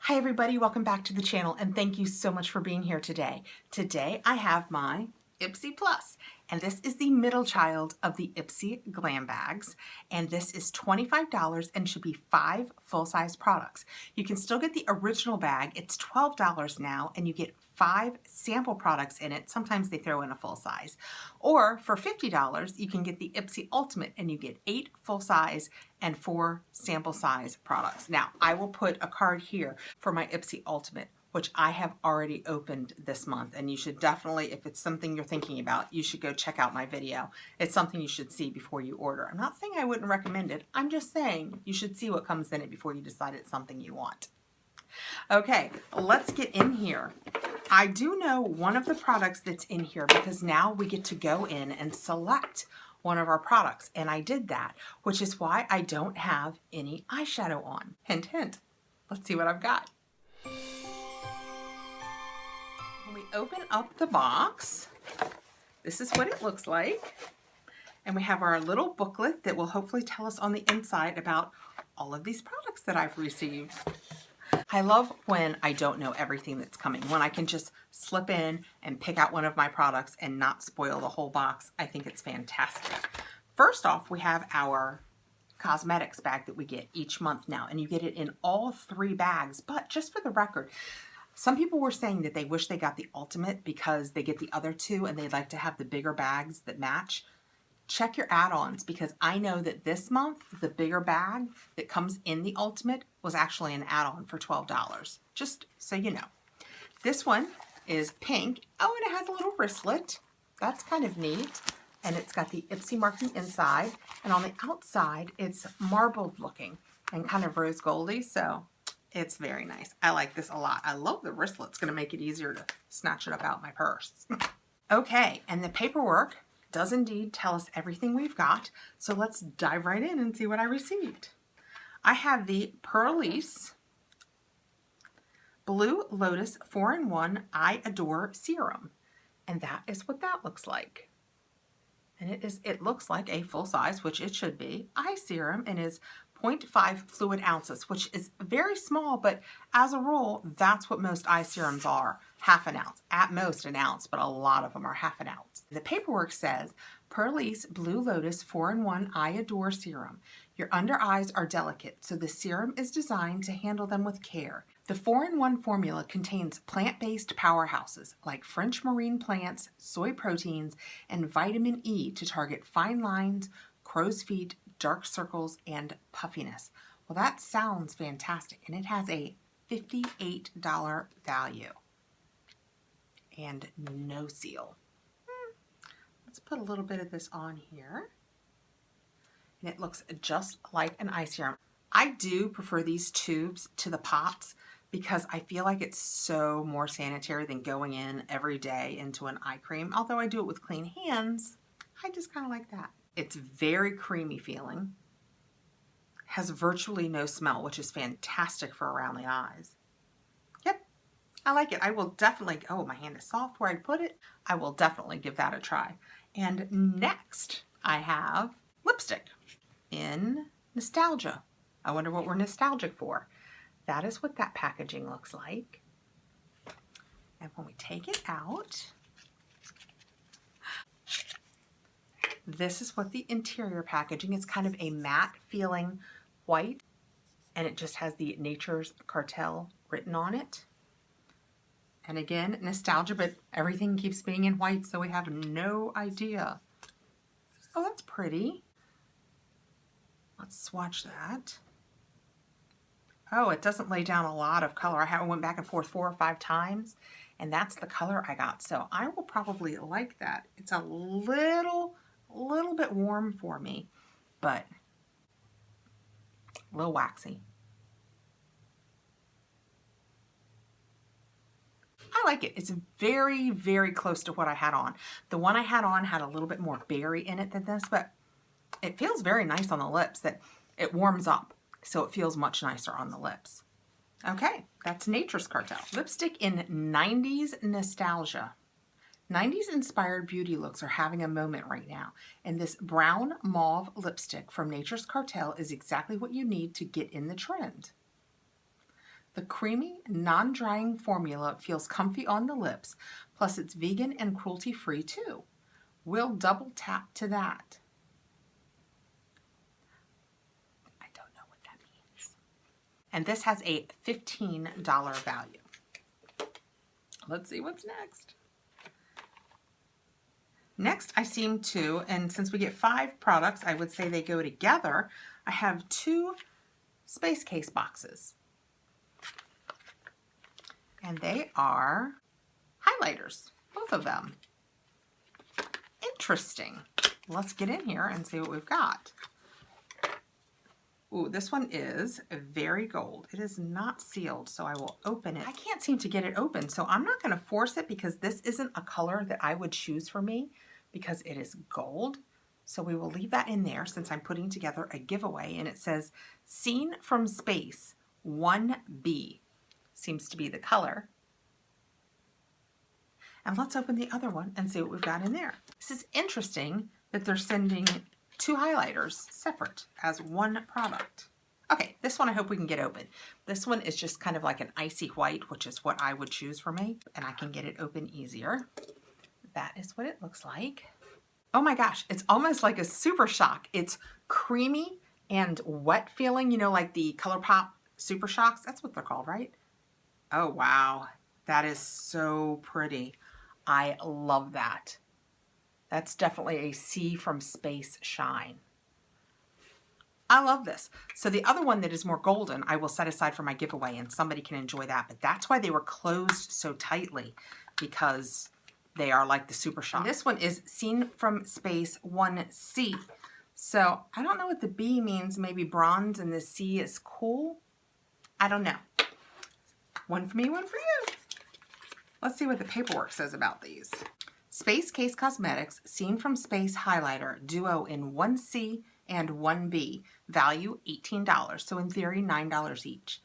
Hi everybody, welcome back to the channel and thank you so much for being here today. Today I have my Ipsy Plus and this is the middle child of the Ipsy Glambags and this is $25 and should be 5 full-size products. You can still get the original bag, it's $12 now and you get 5 sample products in it. Sometimes they throw in a full size. Or for $50 you can get the Ipsy Ultimate and you get 8 full size and 4 sample size products. Now I will put a card here for my Ipsy Ultimate, which I have already opened this month, and you should definitely, if it's something you're thinking about, you should go check out my video. It's something you should see before you order. I'm not saying I wouldn't recommend it, I'm just saying you should see what comes in it before you decide it's something you want. Okay, let's get in here. I do know one of the products that's in here because now we get to go in and select one of our products, and I did that, which is why I don't have any eyeshadow on. Hint, hint. Let's see what I've got. When we open up the box, this is what it looks like. And we have our little booklet that will hopefully tell us on the inside about all of these products that I've received. I love when I don't know everything that's coming, when I can just slip in and pick out one of my products and not spoil the whole box. I think it's fantastic. First off, we have our cosmetics bag that we get each month now, and you get it in all 3 bags. But just for the record, some people were saying that they wish they got the Ultimate because they get the other 2 and they'd like to have the bigger bags that match. Check your add-ons because I know that this month the bigger bag that comes in the Ultimate was actually an add-on for $12. Just so you know. This one is pink. Oh, and it has a little wristlet. That's kind of neat. And it's got the Ipsy marking inside. And on the outside, it's marbled looking and kind of rose goldy. So it's very nice. I like this a lot. I love the wristlet. It's going to make it easier to snatch it up out my purse. Okay, and the paperwork does indeed tell us everything we've got. So let's dive right in and see what I received. I have the Pearlisse Blue Lotus 4-in-1 I Adore Serum. And that is what that looks like. And it looks like a full size, which it should be, eye serum, and is 0.5 fluid ounces, which is very small, but as a rule, that's what most eye serums are, half an ounce, at most an ounce, but a lot of them are half an ounce. The paperwork says, Pearlisse Blue Lotus 4-in-1 I Adore Serum. Your under eyes are delicate, so the serum is designed to handle them with care. The 4-in-1 formula contains plant-based powerhouses like French marine plants, soy proteins, and vitamin E to target fine lines, crow's feet, dark circles, and puffiness. Well, that sounds fantastic, and it has a $58 value and no seal. Let's put a little bit of this on here, and it looks just like an eye serum. I do prefer these tubes to the pots because I feel like it's so more sanitary than going in every day into an eye cream. Although I do it with clean hands, I just kind of like that. It's very creamy feeling, has virtually no smell, which is fantastic for around the eyes. Yep, I like it. I will definitely, oh, my hand is soft where I put it. I will definitely give that a try. And next I have lipstick in Nostalgia. I wonder what we're nostalgic for. That is what that packaging looks like. And when we take it out, this is what the interior packaging is. Kind of a matte feeling white, and it just has the Nature's Cartel written on it. And again, nostalgia, but everything keeps being in white, so we have no idea. Oh, that's pretty. Let's swatch that. Oh, it doesn't lay down a lot of color. I went back and forth 4 or 5 times, and that's the color I got. So I will probably like that. It's a little bit warm for me, but a little waxy. I like it. It's very, very close to what I had on. The one I had on had a little bit more berry in it than this, but it feels very nice on the lips. That it warms up, so it feels much nicer on the lips. Okay, that's Nature's Cartel. Lipstick in 90s Nostalgia. 90s inspired beauty looks are having a moment right now, and this brown mauve lipstick from Nature's Cartel is exactly what you need to get in the trend. The creamy, non-drying formula feels comfy on the lips, plus it's vegan and cruelty-free too. We'll double tap to that. I don't know what that means. And this has a $15 value. Let's see what's next. Next, I seem to, and since we get 5 products, I would say they go together. I have 2 space case boxes. And they are highlighters, both of them. Interesting. Let's get in here and see what we've got. Ooh, this one is very gold. It is not sealed, so I will open it. I can't seem to get it open, so I'm not going to force it because this isn't a color that I would choose for me because it is gold. So we will leave that in there since I'm putting together a giveaway, and it says Seen from Space 1B. Seems to be the color. And let's open the other one and see what we've got in there. This is interesting that they're sending 2 highlighters separate as one product. Okay, this one I hope we can get open. This one is just kind of like an icy white, which is what I would choose for me, and I can get it open easier. That is what it looks like. Oh my gosh, it's almost like a Super Shock. It's creamy and wet feeling, you know, like the ColourPop Super Shocks. That's what they're called, right? Oh wow, that is so pretty. I love that. That's definitely a See from Space shine. I love this. So the other one that is more golden, I will set aside for my giveaway and somebody can enjoy that. But that's why they were closed so tightly, because they are like the Super Shock. And this one is Seen from Space 1C. So I don't know what the B means. Maybe bronze and the C is cool. I don't know. One for me, one for you. Let's see what the paperwork says about these. Space Case Cosmetics Seen from Space Highlighter Duo in 1C and 1B. Value $18, so in theory $9 each.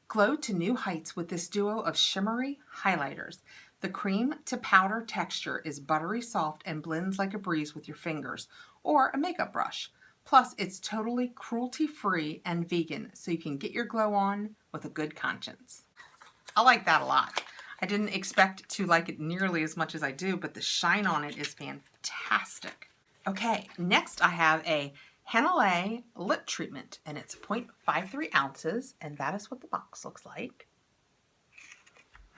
Glow to new heights with this duo of shimmery highlighters. The cream to powder texture is buttery soft and blends like a breeze with your fingers or a makeup brush. Plus, it's totally cruelty-free and vegan, so you can get your glow on with a good conscience. I like that a lot. I didn't expect to like it nearly as much as I do, but the shine on it is fantastic. Okay, next I have a Hanalei lip treatment, and it's 0.53 ounces, and that is what the box looks like.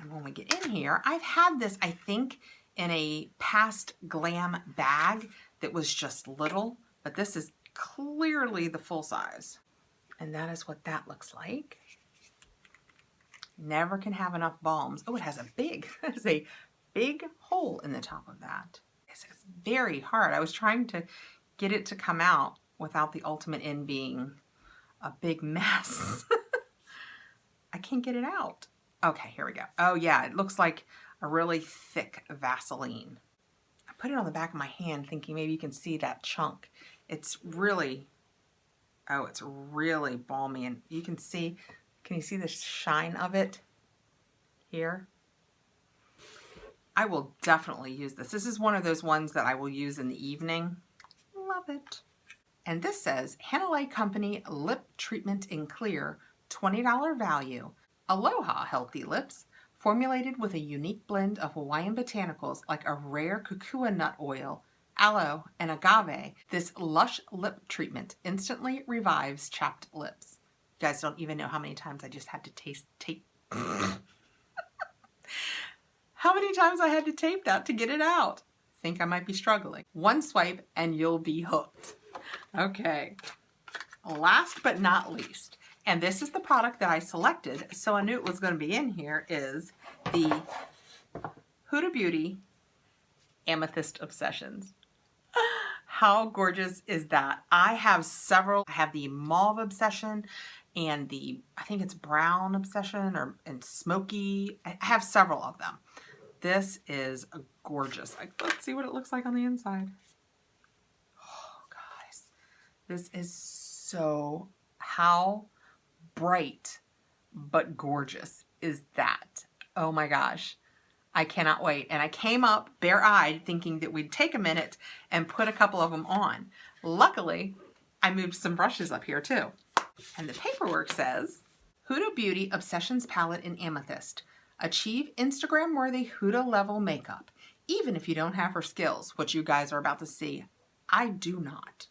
And when we get in here, I've had this, I think, in a past glam bag that was just little, but this is clearly the full size. And that is what that looks like. Never can have enough balms. Oh, it has a big hole in the top of that. It's very hard. I was trying to get it to come out without the ultimate end being a big mess. I can't get it out. Okay, here we go. Oh yeah, it looks like a really thick Vaseline. I put it on the back of my hand thinking maybe you can see that chunk. It's really, oh, it's really balmy, and you can see, can you see the shine of it here? I will definitely use this. This is one of those ones that I will use in the evening. Love it. And this says Hanalei Company Lip Treatment in Clear, $20 value. Aloha Healthy Lips, formulated with a unique blend of Hawaiian botanicals like a rare kukua nut oil, aloe, and agave. This lush lip treatment instantly revives chapped lips. You guys don't even know how many times I just had to tape. How many times I had to tape that to get it out? Think I might be struggling. One swipe and you'll be hooked. Okay. Last but not least, and this is the product that I selected, so I knew it was going to be in here, is the Huda Beauty Amethyst Obsessions. How gorgeous is that? I have several. I have the Mauve Obsession and the, I think it's Brown Obsession and Smoky. I have several of them. This is gorgeous. Let's see what it looks like on the inside. Oh, guys. This is so, how bright but gorgeous is that? Oh my gosh. I cannot wait. And I came up bare-eyed thinking that we'd take a minute and put a couple of them on. Luckily, I moved some brushes up here too. And the paperwork says, Huda Beauty Obsessions Palette in Amethyst. Achieve Instagram-worthy Huda level makeup, even if you don't have her skills, which you guys are about to see. I do not.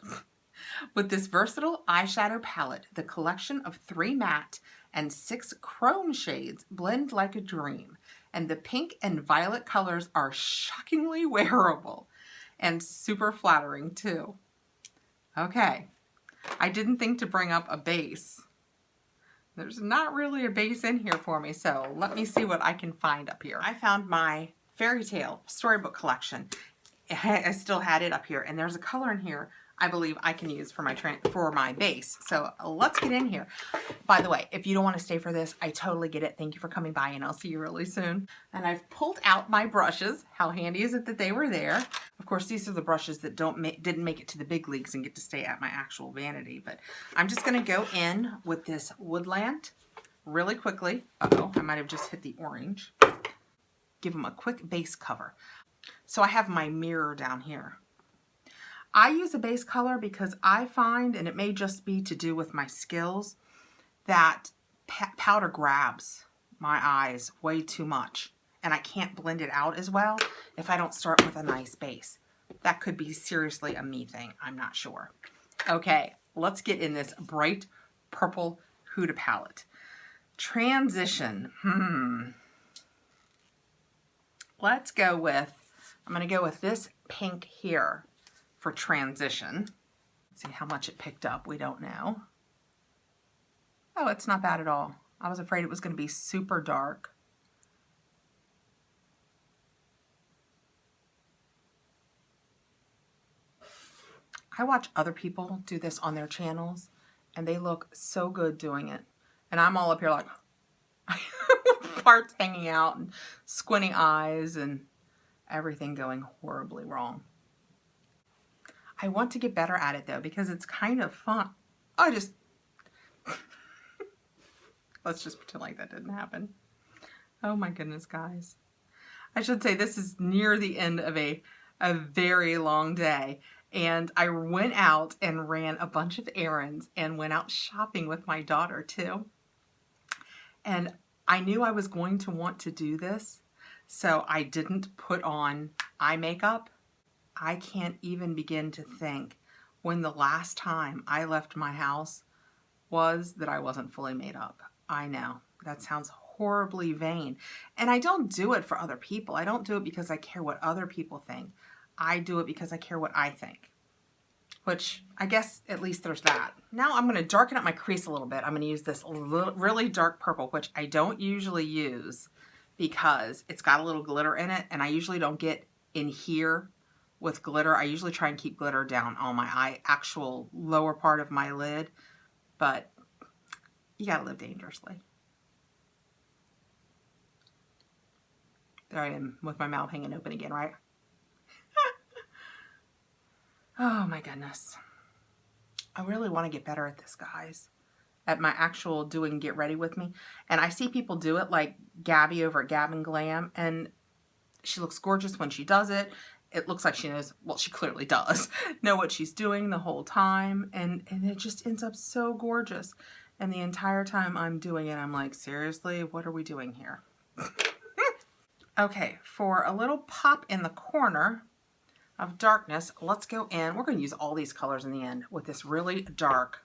With this versatile eyeshadow palette, the collection of 3 matte and 6 chrome shades blend like a dream, and the pink and violet colors are shockingly wearable and super flattering too. Okay, I didn't think to bring up a base. There's not really a base in here for me, so let me see what I can find up here. I found my fairy tale storybook collection. I still had it up here, and there's a color in here I believe I can use for my base. So let's get in here. By the way, if you don't want to stay for this, I totally get it. Thank you for coming by, and I'll see you really soon. And I've pulled out my brushes. How handy is it that they were there? Of course, these are the brushes that didn't make it to the big leagues and get to stay at my actual vanity. But I'm just going to go in with this Woodland really quickly. Uh-oh, I might have just hit the orange. Give them a quick base cover. So I have my mirror down here. I use a base color because I find, and it may just be to do with my skills, that powder grabs my eyes way too much, and I can't blend it out as well if I don't start with a nice base. That could be seriously a me thing. I'm not sure. Okay, let's get in this bright purple Huda palette. Transition. Let's go with, I'm going to go with this pink here for transition. Let's see how much it picked up. We don't know. Oh, it's not bad at all. I was afraid it was going to be super dark. I watch other people do this on their channels, and they look so good doing it. And I'm all up here like, parts hanging out and squinty eyes and everything going horribly wrong. I want to get better at it though, because it's kind of fun. Let's just pretend like that didn't happen. Oh my goodness, guys. I should say this is near the end of a very long day. And I went out and ran a bunch of errands and went out shopping with my daughter too. And I knew I was going to want to do this, so I didn't put on eye makeup. I can't even begin to think when the last time I left my house was that I wasn't fully made up. I know, that sounds horribly vain. And I don't do it for other people. I don't do it because I care what other people think. I do it because I care what I think. Which, I guess, at least there's that. Now I'm going to darken up my crease a little bit. I'm going to use this really dark purple, which I don't usually use because it's got a little glitter in it, and I usually don't get in here with glitter. I usually try and keep glitter down on my actual lower part of my lid, but you gotta live dangerously. There I am with my mouth hanging open again, right? Oh my goodness. I really want to get better at this, guys. At my actual doing get ready with me. And I see people do it, like Gabby over at Gab and Glam, and she looks gorgeous when she does it. It looks like she knows, well, she clearly does, know what she's doing the whole time. And it just ends up so gorgeous. And the entire time I'm doing it, I'm like, seriously, what are we doing here? Okay, for a little pop in the corner of darkness, let's go in. We're going to use all these colors in the end with this really dark.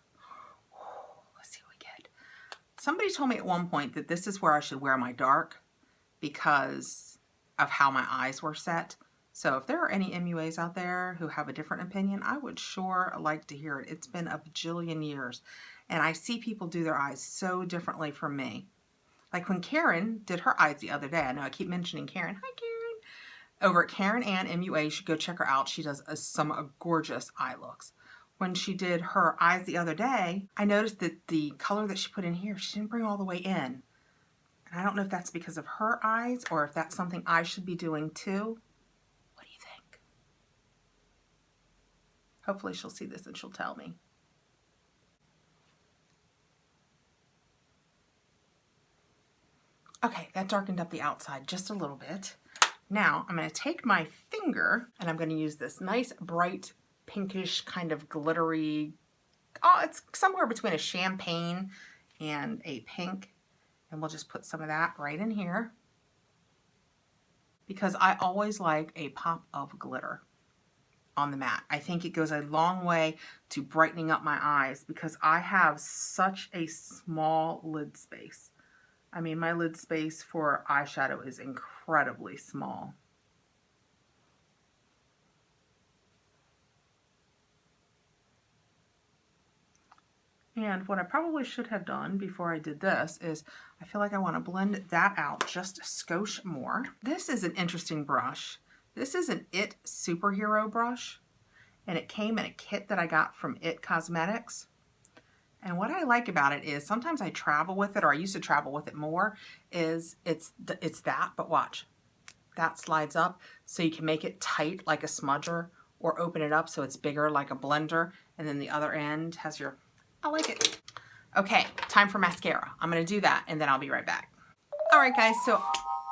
Let's see what we get. Somebody told me at one point that this is where I should wear my dark because of how my eyes were set. So if there are any MUAs out there who have a different opinion, I would sure like to hear it. It's been a bajillion years, and I see people do their eyes so differently from me. Like when Karen did her eyes the other day. I know I keep mentioning Karen. Hi, Karen. Over at Karen Ann MUA, you should go check her out. She does some gorgeous eye looks. When she did her eyes the other day, I noticed that the color that she put in here, she didn't bring all the way in. And I don't know if that's because of her eyes or if that's something I should be doing too. Hopefully she'll see this and she'll tell me. Okay, that darkened up the outside just a little bit. Now I'm going to take my finger and I'm going to use this nice bright pinkish kind of glittery, oh, it's somewhere between a champagne and a pink, and we'll just put some of that right in here because I always like a pop of glitter on the mat. I think it goes a long way to brightening up my eyes because I have such a small lid space. I mean, my lid space for eyeshadow is incredibly small. And what I probably should have done before I did this is I feel like I want to blend that out just a skosh more. This is an interesting brush. This is an IT Superhero brush, and it came in a kit that I got from IT Cosmetics. And what I like about it is sometimes I travel with it, or I used to travel with it more, is it's that, but watch. That slides up so you can make it tight like a smudger or open it up so it's bigger like a blender, and then the other end has your, I like it. Okay, time for mascara. I'm gonna do that and then I'll be right back. All right guys, so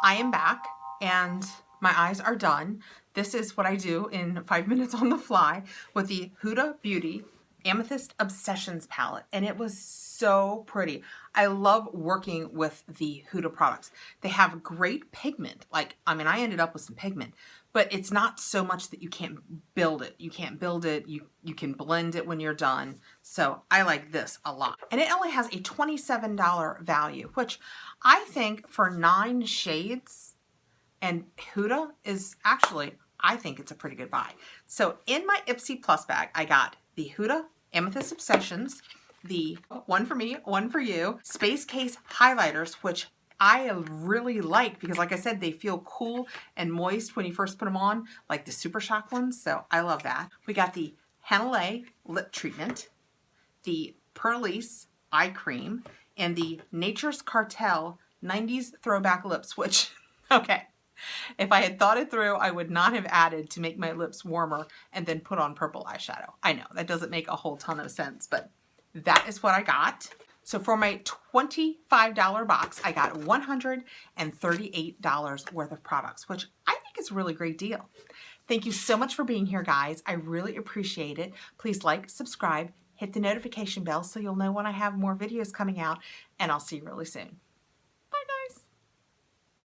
I am back and my eyes are done. This is what I do in 5 minutes on the fly with the Huda Beauty Amethyst Obsessions palette, and it was so pretty. I love working with the Huda products. They have great pigment. Like, I mean, I ended up with some pigment, but it's not so much that you can't build it. You can't build it. You can blend it when you're done. So I like this a lot. And it only has a $27 value, which I think for 9 shades and Huda is actually, I think it's a pretty good buy. So in my Ipsy Plus bag, I got the Huda Amethyst Obsessions, the one for me, one for you, Space Case highlighters, which I really like because like I said, they feel cool and moist when you first put them on, like the Super Shock ones. So I love that. We got the Hanalei lip treatment, the Pearlisse eye cream, and the Nature's Cartel 90s throwback lips, which, okay. If I had thought it through, I would not have added to make my lips warmer and then put on purple eyeshadow. I know that doesn't make a whole ton of sense, but that is what I got. So for my $25 box, I got $138 worth of products, which I think is a really great deal. Thank you so much for being here, guys. I really appreciate it. Please like, subscribe, hit the notification bell so you'll know when I have more videos coming out, and I'll see you really soon.